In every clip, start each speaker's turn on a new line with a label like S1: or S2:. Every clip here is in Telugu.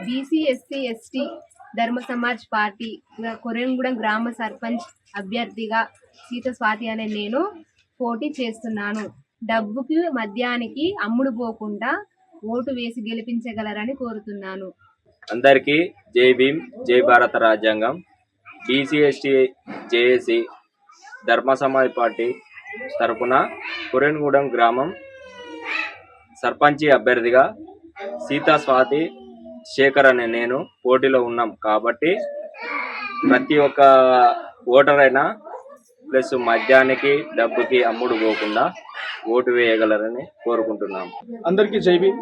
S1: బీసీ ఎస్సీ ఎస్టీ ధర్మ సమాజ్ పార్టీ కొరెంగూడెం గ్రామ సర్పంచ్ అభ్యర్థిగా సీత స్వాతి అనే నేను పోటీ చేస్తున్నాను. డబ్బుకి మద్యానికి అమ్ముడు పోకుండా ఓటు వేసి గెలిపించగలరని కోరుతున్నాను.
S2: అందరికీ జై భీమ్, జై భారత రాజ్యాంగం. బీసీ ఎస్టీ జేఏసీ ధర్మ సమాజ్ పార్టీ తరఫున కొరెంగూడెం గ్రామం సర్పంచి అభ్యర్థిగా సీతా స్వాతి శేఖర్ అనే నేను పోటీలో ఉన్నాం. కాబట్టి ప్రతి ఒక్క ఓటర్ అయినా ప్లస్ మద్యానికి డబ్బుకి అమ్ముడు పోకుండా ఓటు వేయగలరని కోరుకుంటున్నాం.
S3: అందరికీ జై Bhim.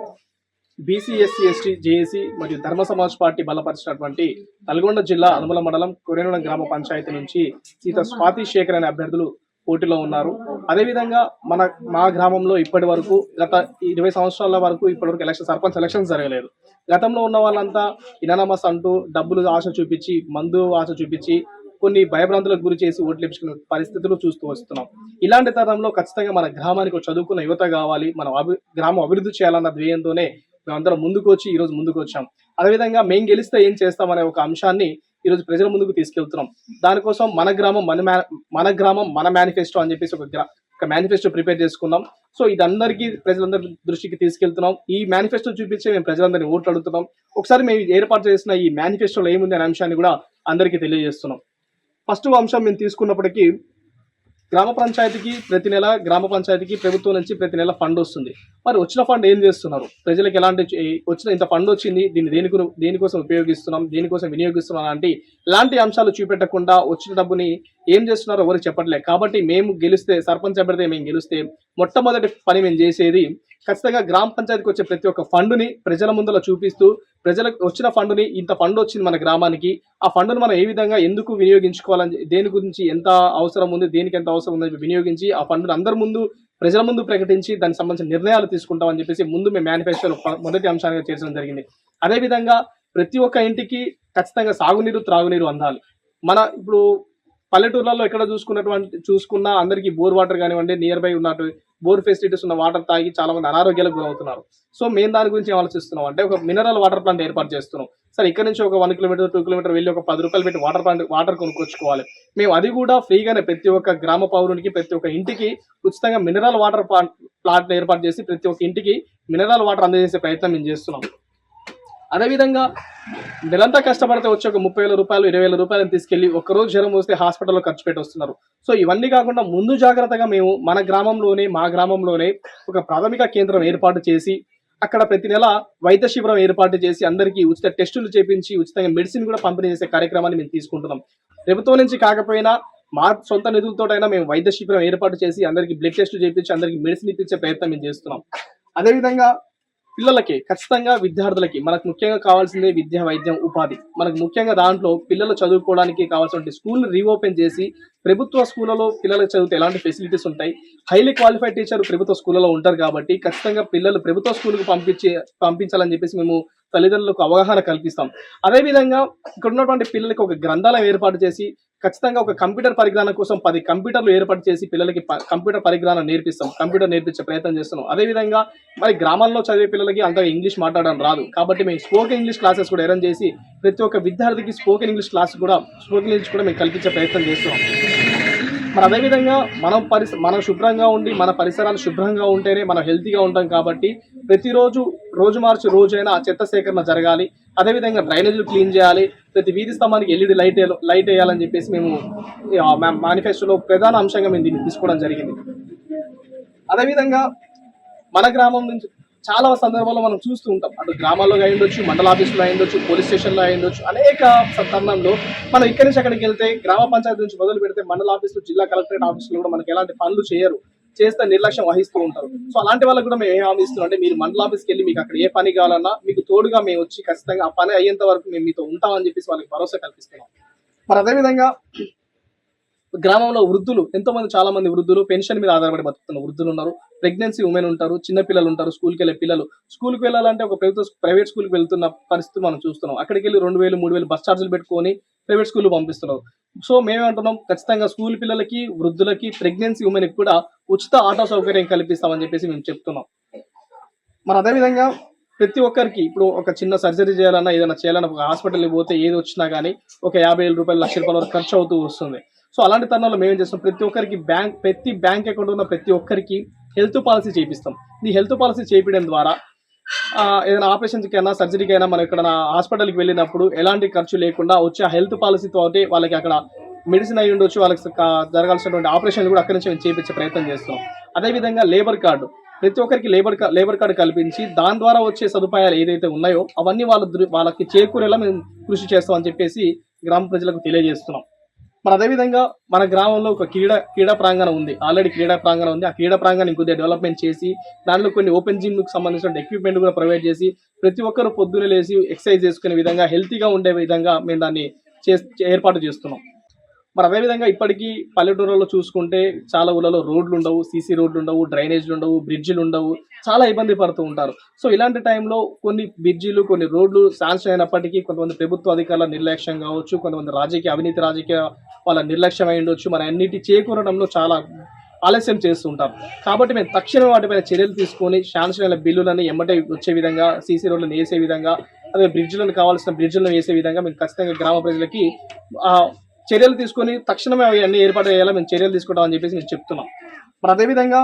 S3: BC SC ST JAC మరియు ధర్మ సమాజ్ పార్టీ బలపరిచినటువంటి నల్గొండ జిల్లా అనుమల మండలం కొరెంగూడెం గ్రామ పంచాయతీ నుంచి సీత స్వాతి శేఖర్ అనే అభ్యర్థులు పోటీలో ఉన్నారు. అదేవిధంగా మా గ్రామంలో ఇప్పటి వరకు గత 20 సంవత్సరాల వరకు ఇప్పటివరకు సర్పంచ్ ఎలక్షన్స్ జరగలేదు. గతంలో ఉన్న వాళ్ళంతా ఇనానమస్ అంటూ డబ్బులు ఆశ చూపించి, మందు ఆశ చూపించి కొన్ని భయభ్రాంతులకు గురి చేసి ఓట్లు ఇప్పించుకునే పరిస్థితులు చూస్తూ వస్తున్నాం. ఇలాంటి తరంలో ఖచ్చితంగా మన గ్రామానికి చదువుకున్న యువత కావాలి, మన గ్రామం అభివృద్ధి చేయాలన్న ధ్యేయంతోనే మేమందరం ఈరోజు ముందుకు వచ్చాం. అదేవిధంగా మేము గెలిస్తే ఏం చేస్తామనే ఒక అంశాన్ని ఈరోజు ప్రజల ముందుకు తీసుకెళ్తున్నాం. దానికోసం మన గ్రామం మన మేనిఫెస్టో అని చెప్పేసి ఒక మేనిఫెస్టో ప్రిపేర్ చేసుకున్నాం. సో ఇది అందరికీ ప్రజలందరి దృష్టికి తీసుకెళ్తున్నాం. ఈ మేనిఫెస్టో చూపించి మేము ప్రజలందరినీ ఓట్లు అడుగుతున్నాం. ఒకసారి మేము ఏర్పాటు చేసిన ఈ మేనిఫెస్టోలో ఏముంది అనే అంశాన్ని కూడా అందరికీ తెలియజేస్తున్నాం. ఫస్ట్ అంశం మేము తీసుకున్నప్పటికీ గ్రామ పంచాయతీకి ప్రభుత్వం నుంచి ప్రతి నెల ఫండ్ వస్తుంది. మరి వచ్చిన ఫండ్ ఏం చేస్తున్నారు, ప్రజలకు ఇంత ఫండ్ వచ్చింది, దీన్ని దేనికోసం ఉపయోగిస్తున్నాం, దేనికోసం వినియోగిస్తున్నాం అంటే ఇలాంటి అంశాలు చూపెట్టకుండా వచ్చిన డబ్బుని ఏం చేస్తున్నారో ఎవరికి చెప్పట్లేదు. కాబట్టి మేము గెలిస్తే, సర్పంచ్ అభ్యర్థి మేము గెలిస్తే మొట్టమొదటి పని మేము చేసేది ఖచ్చితంగా గ్రామ పంచాయతీకి వచ్చే ప్రతి ఒక్క ఫండ్ని ప్రజల ముందర చూపిస్తూ, ప్రజలకు వచ్చిన ఫండ్ని ఇంత ఫండ్ వచ్చింది మన గ్రామానికి, ఆ ఫండ్ను మనం ఏ విధంగా ఎందుకు వినియోగించుకోవాలని, దేని గురించి ఎంత అవసరం ఉంది, దేనికి ఎంత అవసరం ఉందని వినియోగించి ఆ ఫండ్ను అందరి ముందు ప్రజల ముందు ప్రకటించి దానికి సంబంధించిన నిర్ణయాలు తీసుకుంటామని చెప్పేసి ముందు మేము మేనిఫెస్టోలో మొదటి అంశాన్ని చేర్చడం జరిగింది. అదేవిధంగా ప్రతి ఒక్క ఇంటికి ఖచ్చితంగా సాగునీరు, త్రాగునీరు అందాలి. ఇప్పుడు పల్లెటూర్లలో ఎక్కడ చూసుకున్నా అందరికీ బోర్ వాటర్ కానివ్వండి, నియర్ బై ఉన్నట్టు బోర్ ఫెసిలిటీస్ ఉన్న వాటర్ తాగి చాలా మంది అనారోగ్యాలకు గురవుతున్నారు. సో మేము దాని గురించి ఆలోచిస్తున్నాం. అంటే ఒక మినరల్ వాటర్ ప్లాంట్ ఏర్పాటు చేస్తున్నాం. సరే, ఇక్కడ నుంచి ఒక 1 కిలోమీటర్ 2 కిలోమీటర్ వెళ్ళి ఒక 10 రూపాయలు పెట్టి వాటర్ కొనుక్కొచ్చుకోవాలి. మేము అది కూడా ఫ్రీగానే ప్రతి ఒక్క గ్రామ పౌరునికి, ప్రతి ఒక్క ఇంటికి ఉచితంగా మినరల్ వాటర్ ప్లాంట్ ఏర్పాటు చేసి ప్రతి ఒక్క ఇంటికి మినరల్ వాటర్ అందజేసే ప్రయత్నం మేము చేస్తున్నాం. అదేవిధంగా నెలంతా కష్టపడితే వచ్చి ఒక 30,000 రూపాయలు 20,000 రూపాయలను తీసుకెళ్లి ఒక్కరోజు జ్వరం వస్తే హాస్పిటల్లో ఖర్చు పెట్టి వస్తున్నారు. సో ఇవన్నీ కాకుండా ముందు జాగ్రత్తగా మేము మా గ్రామంలోనే ఒక ప్రాథమిక కేంద్రం ఏర్పాటు చేసి అక్కడ ప్రతి నెల వైద్య శిబిరం ఏర్పాటు చేసి అందరికీ ఉచిత టెస్టులు చేపించి ఉచితంగా మెడిసిన్ కూడా పంపిణీ చేసే కార్యక్రమాన్ని మేము తీసుకుంటున్నాం. ప్రభుత్వం నుంచి కాకపోయినా మా సొంత నిధులతోటైనా మేము వైద్య శిబిరం ఏర్పాటు చేసి అందరికీ బ్లడ్ టెస్టులు చేపించి అందరికీ మెడిసిన్ ఇప్పించే ప్రయత్నం మేము చేస్తున్నాం. అదేవిధంగా పిల్లలకి, ఖచ్చితంగా విద్యార్థులకి మనకు ముఖ్యంగా కావాల్సిందే విద్య, వైద్యం, ఉపాధి. మనకు ముఖ్యంగా దాంట్లో పిల్లలు చదువుకోవడానికి కావాల్సిన స్కూల్ రీఓపెన్ చేసి ప్రభుత్వ స్కూళ్ళలో పిల్లలకు చదివితే ఎలాంటి ఫెసిలిటీస్ ఉంటాయి, హైలీ క్వాలిఫైడ్ టీచర్ ప్రభుత్వ స్కూళ్ళలో ఉంటారు. కాబట్టి ఖచ్చితంగా పిల్లలు ప్రభుత్వ స్కూల్కి పంపించాలని చెప్పేసి మేము తల్లిదండ్రులకు అవగాహన కల్పిస్తాం. అదేవిధంగా ఇక్కడ ఉన్నటువంటి పిల్లలకి ఒక గ్రంథాలయం ఏర్పాటు చేసి ఖచ్చితంగా ఒక కంప్యూటర్ పరిజ్ఞానం కోసం 10 కంప్యూటర్లు ఏర్పాటు చేసి పిల్లలకి కంప్యూటర్ పరిజ్ఞానం కంప్యూటర్ నేర్పించే ప్రయత్నం చేస్తున్నాం. అదేవిధంగా మరి గ్రామాల్లో చదివే పిల్లలకి అంతగా ఇంగ్లీష్ మాట్లాడడం రాదు. కాబట్టి మేము స్పోకెన్ ఇంగ్లీష్ క్లాసెస్ కూడా అరేంజ్ చేసి ప్రతి ఒక్క విద్యార్థికి స్పోకెన్ ఇంగ్లీష్ కూడా మేము కల్పించే ప్రయత్నం చేస్తున్నాం. మరి అదేవిధంగా మనం శుభ్రంగా ఉండి మన పరిసరాలు శుభ్రంగా ఉంటేనే మనం హెల్తీగా ఉంటాం. కాబట్టి ప్రతిరోజు రోజు మార్చి రోజైనా ఆ చెత్త సేకరణ జరగాలి. అదేవిధంగా డ్రైనేజీలు క్లీన్ చేయాలి. ప్రతి వీధి స్తంభానికి LED లైట్ వేయాలని చెప్పేసి మేము మేనిఫెస్టోలో ప్రధాన అంశంగా మేము దీన్ని తీసుకోవడం జరిగింది. అదేవిధంగా మన గ్రామం నుంచి చాలా సందర్భాల్లో మనం చూస్తూ ఉంటాం. అటు గ్రామాల్లో అయ్యుండొచ్చు, మండల ఆఫీసులో అయ్యుండొచ్చు, పోలీస్ స్టేషన్లో అయ్యుండొచ్చు, అనేక తరుణంలో మనం ఇక్కడి నుంచి అక్కడికి వెళ్తే గ్రామ పంచాయతీ నుంచి మొదలు పెడితే మండల ఆఫీసులు, జిల్లా కలెక్టరేట్ ఆఫీసులో కూడా మనకి ఎలాంటి పనులు చేస్తే నిర్లక్ష్యం వహిస్తూ ఉంటారు. సో అలాంటి వాళ్ళకి కూడా మేము ఏం హామీ ఇస్తున్నాం అంటే మీరు మండల ఆఫీస్కి వెళ్ళి మీకు అక్కడ ఏ పని కావాలన్నా మీకు తోడుగా మేము వచ్చి ఖచ్చితంగా ఆ పని అయ్యేంత వరకు మేము మీతో ఉంటామని చెప్పేసి వాళ్ళకి భరోసా కల్పిస్తున్నాం. మరి అదేవిధంగా గ్రామంలో వృద్ధులు చాలా మంది వృద్ధులు పెన్షన్ మీద ఆధారపడి బతుకుతున్న వృద్ధులు ఉన్నారు, ప్రెగ్నెన్సీ ఉమెన్ ఉంటారు, చిన్న పిల్లలు ఉంటారు, స్కూల్కి వెళ్ళే పిల్లలు. స్కూల్కి వెళ్ళాలంటే ఒక ప్రైవేట్ స్కూల్కి వెళ్తున్న పరిస్థితి మనం చూస్తున్నాం. అక్కడికి వెళ్ళి 2,000 3,000 బస్ ఛార్జీలు పెట్టుకొని ప్రైవేట్ స్కూల్ పంపిస్తున్నారు. సో మేమేమంటున్నాం, ఖచ్చితంగా స్కూల్ పిల్లలకి, వృద్ధులకి, ప్రెగ్నెన్సీ ఉమెన్కి కూడా ఉచిత ఆటో సౌకర్యం కల్పిస్తామని చెప్పేసి మేము చెప్తున్నాం. మరి అదేవిధంగా ప్రతి ఒక్కరికి ఇప్పుడు ఒక చిన్న సర్జరీ చేయాలన్నా ఏదైనా చేయాలన్నా ఒక హాస్పిటల్కి పోతే ఏది వచ్చినా కానీ ఒక 50,000 రూపాయలు, ₹1,00,000 వరకు ఖర్చు అవుతూ వస్తుంది. సో అలాంటి తరుణంలో మేము ఏం చేస్తాం, ప్రతి ఒక్కరికి ప్రతి బ్యాంక్ అకౌంట్ ఉన్న ప్రతి ఒక్కరికి హెల్త్ పాలసీ చేపిస్తాం. ఈ హెల్త్ పాలసీ చేపించడం ద్వారా ఏదైనా ఆపరేషన్కైనా సర్జరీకైనా మనం ఇక్కడ హాస్పిటల్కి వెళ్ళినప్పుడు ఎలాంటి ఖర్చు లేకుండా వచ్చే హెల్త్ పాలసీ తోటి వాళ్ళకి అక్కడ మెడిసిన్ అయి ఉండొచ్చు, వాళ్ళకి జరగాల్సినటువంటి ఆపరేషన్లు కూడా అక్కడి నుంచి మేము చేయించే ప్రయత్నం చేస్తున్నాం. అదేవిధంగా లేబర్ కార్డు, ప్రతి ఒక్కరికి లేబర్ కార్డు కల్పించి దాని ద్వారా వచ్చే సదుపాయాలు ఏదైతే ఉన్నాయో అవన్నీ వాళ్ళకి చేకూరేలా మేము కృషి చేస్తామని చెప్పేసి గ్రామ ప్రజలకు తెలియజేస్తున్నాం. మరి అదేవిధంగా మన గ్రామంలో ఒక క్రీడా ప్రాంగణం ఉంది, ఆల్రెడీ క్రీడా ప్రాంగణం ఉంది. ఆ క్రీడా ప్రాంగణం కొద్దిగా డెవలప్మెంట్ చేసి దాంట్లో కొన్ని ఓపెన్ జిమ్కి సంబంధించిన ఎక్విప్మెంట్ కూడా ప్రొవైడ్ చేసి ప్రతి ఒక్కరు పొద్దున లేసి ఎక్సర్సైజ్ చేసుకునే విధంగా, హెల్తీగా ఉండే విధంగా మేము దాన్ని ఏర్పాటు చేస్తున్నాం. మరి అదేవిధంగా ఇప్పటికీ పల్లెటూరులో చూసుకుంటే చాలా ఊళ్ళలో రోడ్లు ఉండవు, సీసీ రోడ్లు ఉండవు, డ్రైనేజ్లు ఉండవు, బ్రిడ్జిలు ఉండవు, చాలా ఇబ్బంది పడుతూ ఉంటారు. సో ఇలాంటి టైంలో కొన్ని బ్రిడ్జిలు, కొన్ని రోడ్లు శాంక్షన్ అయినప్పటికీ కొంతమంది ప్రభుత్వ అధికారుల నిర్లక్ష్యం కావచ్చు, కొంతమంది అవినీతి రాజకీయ వాళ్ళ నిర్లక్ష్యం అయి ఉండొచ్చు, మన అన్నిటి చేకూరడంలో చాలా ఆలస్యం చేస్తుంటారు. కాబట్టి మేము తక్షణం వాటిపైన చర్యలు తీసుకొని శాంక్షన్ అయిన బిల్లులని ఎమ్మటే వచ్చే విధంగా, సీసీ రోడ్లను వేసే విధంగా, అదే బ్రిడ్జిలను కావాల్సిన బ్రిడ్జిలను వేసే విధంగా మేము ఖచ్చితంగా గ్రామ ప్రజలకి చర్యలు తీసుకొని తక్షణమే అవి అన్ని ఏర్పాటు చేయాలా మేము చర్యలు తీసుకుంటామని చెప్పేసి మేము చెప్తున్నాం. మరి అదేవిధంగా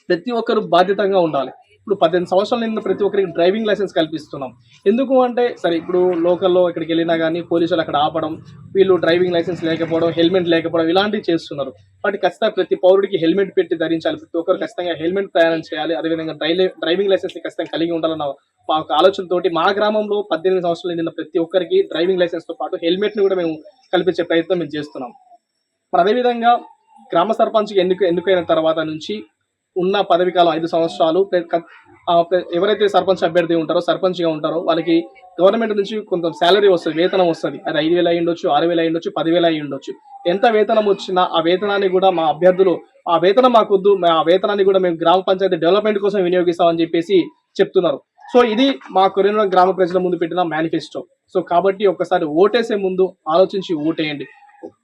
S3: ప్రతి ఒక్కరు బాధ్యతంగా ఉండాలి. ఇప్పుడు 18 సంవత్సరాల నిండిన ప్రతి ఒక్కరికి డ్రైవింగ్ లైసెన్స్ కల్పిస్తున్నాం. ఎందుకు అంటే సరే ఇప్పుడు లోకల్లో ఎక్కడికి వెళ్ళినా కానీ పోలీసులు అక్కడ ఆపడం, వీళ్ళు డ్రైవింగ్ లైసెన్స్ లేకపోవడం, హెల్మెట్ లేకపోవడం ఇలాంటివి చేస్తున్నారు. కాబట్టి ఖచ్చితంగా ప్రతి పౌరుడికి హెల్మెట్ పెట్టి ధరించాలి. ప్రతి ఒక్కరు ఖచ్చితంగా హెల్మెట్ ప్రయాణం చేయాలి. అదేవిధంగా డ్రైవింగ్ లైసెన్స్ ఖచ్చితంగా కలిగి ఉండాలన్న మా ఒక ఆలోచనతోటి మా గ్రామంలో 18 సంవత్సరాలు నిండిన ప్రతి ఒక్కరికి డ్రైవింగ్ లైసెన్స్తో పాటు హెల్మెట్ని కూడా మేము కల్పించే ప్రయత్నం మేము చేస్తున్నాం. మరి అదేవిధంగా గ్రామ సర్పంచ్కి ఎన్నికైన తర్వాత నుంచి ఉన్న పదవి కాలం 5 సంవత్సరాలు ఎవరైతే సర్పంచ్ అభ్యర్థి ఉంటారో, సర్పంచ్గా ఉంటారో వాళ్ళకి గవర్నమెంట్ నుంచి కొంత శాలరీ వస్తుంది, వేతనం వస్తుంది. అది 5,000 అయి ఉండొచ్చు, 6,000 అయి ఉండొచ్చు, 10,000 అయి ఉండొచ్చు. ఎంత వేతనం వచ్చినా ఆ వేతనాన్ని కూడా మా అభ్యర్థులు ఆ వేతనం మాకొద్దు, ఆ వేతనాన్ని కూడా మేము గ్రామ పంచాయతీ డెవలప్మెంట్ కోసం వినియోగిస్తామని చెప్పేసి చెప్తున్నారు. సో ఇది మా కొరేనూడ గ్రామ ప్రజల ముందు పెట్టిన మేనిఫెస్టో. సో కాబట్టి ఒక్కసారి ఓటేసే ముందు ఆలోచించి ఓటేయండి.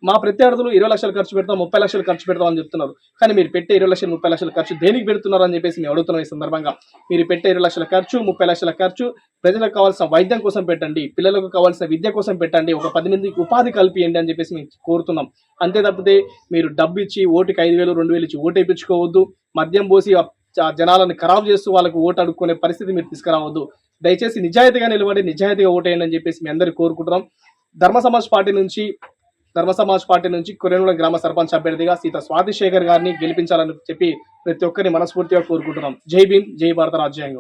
S3: మా ప్రత్యర్థులు 20 లక్షలు ఖర్చు పెడతాం, 30 లక్షలు ఖర్చు పెడతాం అని చెప్తున్నారు. కానీ మీరు పెట్టే 20 లక్షలు, 30 లక్షల ఖర్చు దేనికి పెడుతున్నారు అని చెప్పేసి మేము అడుగుతున్నాం. ఈ సందర్భంగా మీరు పెట్టే 20 లక్షల ఖర్చు, 30 లక్షల ఖర్చు ప్రజలకు కావాల్సిన వైద్యం కోసం పెట్టండి, పిల్లలకు కావాల్సిన విద్య కోసం పెట్టండి, ఒక 10 మందికి ఉపాధి కల్పియండి అని చెప్పేసి మేము కోరుతున్నాం. అంతే తప్పితే మీరు డబ్బు ఇచ్చి ఓటుకి 5,000, 2,000 ఇచ్చి ఓటు వేయించుకోవద్దు. మద్యం పోసి జనాలను ఖరాబ్ చేస్తూ వాళ్ళకు ఓటు అడుక్కునే పరిస్థితి మీరు తీసుకురావద్దు. దయచేసి నిజాయితీగా నిలబడి నిజాయితీగా ఓటేయండి అని చెప్పేసి మేము అందరికీ కోరుకుంటున్నాం. ధర్మ సమాజ్ పార్టీ నుంచి కొరేనూడ గ్రామ సర్పంచ్ అభ్యర్థిగా సీత స్వాతి శేఖర్ గారిని గెలిపించాలని చెప్పి ప్రతి ఒక్కరిని మనస్ఫూర్తిగా కోరుకుంటున్నాం. జై భీమ్, జై భారత రాజ్యాంగం.